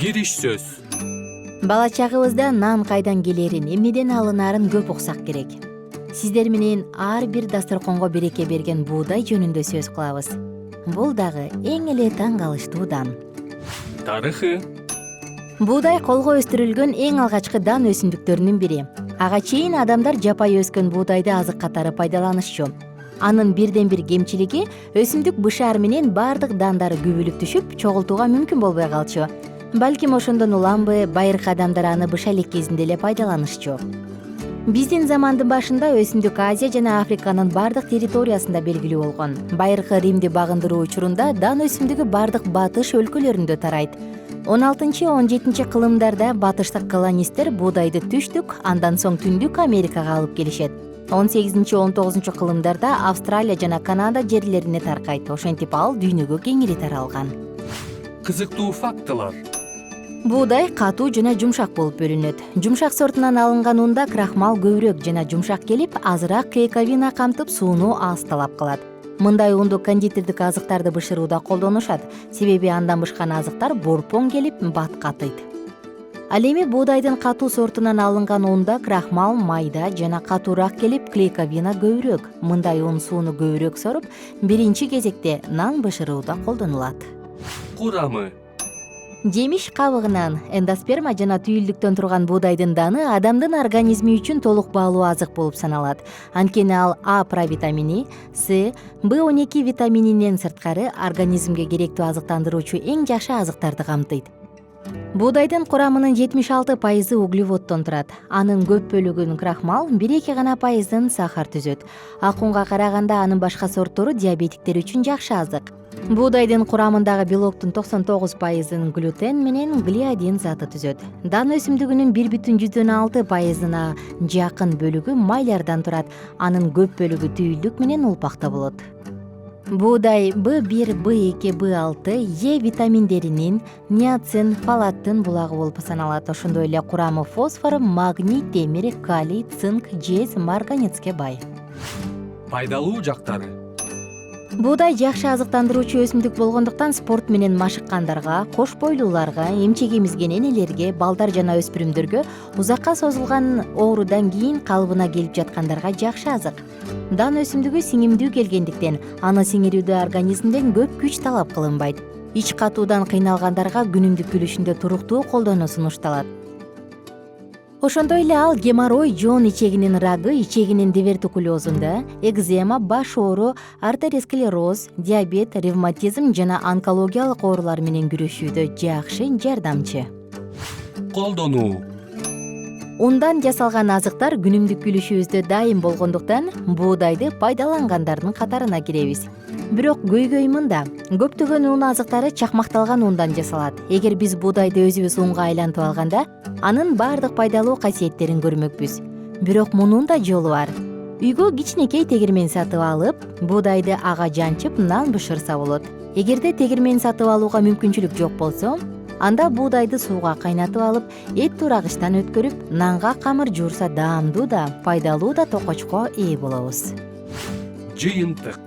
Кириш сөз. Бала чагыбызда нан кайдан келерин, эмнеден алынаарын көп уксак керек. Сиздер менен ар бир дасторконго береке берген буудай жөнүндө сөз кылабыз. Бул дагы эң эле таң калыштуу дан. Тарыхы. Буудай колго өстүрүлгөн эң алгачкы дан өсүмдүктөрүнүн бири. Ага чейин адамдар жапайы өскөн буудайды азык катары пайдаланышчу. Анын бирден бир кемчилиги өсүмдүк бышаар менен бардык дандары күбүлүп түшүп, чогултууга мүмкүн болбой калчу. Балким ошондон уламбы байыркы адамдар аны быша элек кезинде эле пайдаланышчу. Биздин замандын башында өсүмдүк Азия жана Африканын бардык территориясында белгилүү болгон. Байыркы Римди багындыруу учурунда дан өсүмдүгү бардык батыш өлкөлөрүндө тарайт. 16-17 кылымдарда батыштык колонисттер буудайды түштүк, андан соң түндүк Америкага алып келишет. 18-19 кылымдарда Австралия жана Канада жерлерине таркайт. Ошентип ал дүйнөгө кеңири таралган. Кызыктуу фактылар. Буудай катуу жана жумшак болуп бөлүнөт. Жумшак сортунан алынган унда крахмал көбүрөөк жана жумшак келип, азыраак клейковина камтып, сууну аз талап кылат. Мындай унду кондитердик азыктарды бышырууда колдонушат, себеби андан бышкан азыктар борпоң келип, бат катыйт. Ал эми буудайдын катуу сортунан алынган унда крахмал майда жана катуураак келип, клейковина көбүрөөк. Мындай ун сууну көбүрөөк соруп, биринчи кезекте нан бышырууда колдонулат. Курамы. Жемиш кабыгынан эндосперма жана түйүлдүктөн турган буудайдын даны адамдын организми үчүн толук баалуу азык болуп саналат. Анткени ал А провитамини, С, B12 витамининен сырткары организмге керектүү азыктандыруучу эң жакшы азыктарды камтыйт. Буудайдын курамынын 76% углеводдон турат. Анын көп бөлүгүн крахмал, 1-2 гана пайызын сахар түзөт. Ак унга караганда анын башка сорттору диабетиктер үчүн жакшы азык. Буудайдын курамындагы белоктун 99%-ын глютен менен глиадин заты түзөт. Дан өсүмдүгүнүн 1,6%-на жакын бөлүгү майлардан турат. Анын көп бөлүгү түйүлдүк менен улпакта болот. Буудай B1, B2, B6, Е витаминдеринин, ниацин, фолаттын булагы болуп саналат. Ошондой эле курамы фосфор, магний, темир, калий, цинк, жез, марганецке бай. Пайдалуу жактары. Буудай жакшы азыктандыруучу өсүмдүк болгондуктан спорт менен машыккандарга, кош бойлууларга, эмчек эмизген энелерге, балдар жана өспүрүмдөргө, узакка созулган оорудан кийин калыбына келип жаткандарга жакшы азык. Дан өсүмдүгү сиңимдүү келгендиктен, аны сиңирүүдө организмден көп күч талап кылынбайт. Ич катуудан кыйналгандарга күнүмдүк күлүшүндө туруктуу колдонуу сунушталат. Ошондой эле ал геморрой, жоон ичегинин рагы, ичегинин дивертикулезунда, экзема, баш оору, артеросклероз, диабет, ревматизм жана онкологиялык оорулар менен күрөшүүдө жакшы жардамчы. Колдонуу. Ундан жасалган азыктар күнүмдүк күлүшүбүздө дайым болгондуктан, буудайды пайдалангандардын катарына киребиз. Бирок көйгөй мында. Көптөгөн ун азыктары чакмакталган ундан жасалат. Эгер биз буудайды өзүбүз унга айлантып алганда, анын бардык пайдалуу касиеттерин көрмөкпүз. Бирок мунун да жолу бар. Үйгө кичинекей тегирмен сатып алып, буудайды ага жанчып, нан бышырса болот. Эгерде тегирмен сатып алууга мүмкүнчүлүк жок болсо, анда буудайды сууга кайнатып алып, эт турагычтан өткөрүп, нанга камыр жуурса даамдуу да, пайдалуу да токочко ээ болобуз. Жыйынтык.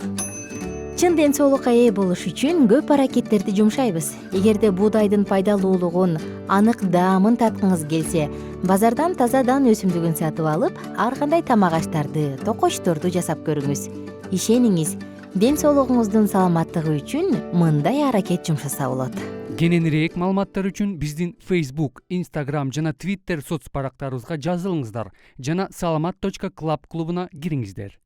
Чын ден соолукка ээ болуш үчүн көп аракеттерди жумшайбыз. Эгерде буудайдын пайдалуулугун, анык даамын таткыңыз келсе, базардан таза дан өсүмдүгүн сатып алып, ар кандай тамак аштарды, токочторду жасап көрүңүз. Ишениңиз, ден соолугуңуздун саламаттыгы үчүн мындай аракет жумшаса болот. Кененирээк маалыматтар үчүн биздин Facebook, Instagram жана Twitter соц барактарыбызга жазылыңыздар жана salamat.club клубуна кириңиздер.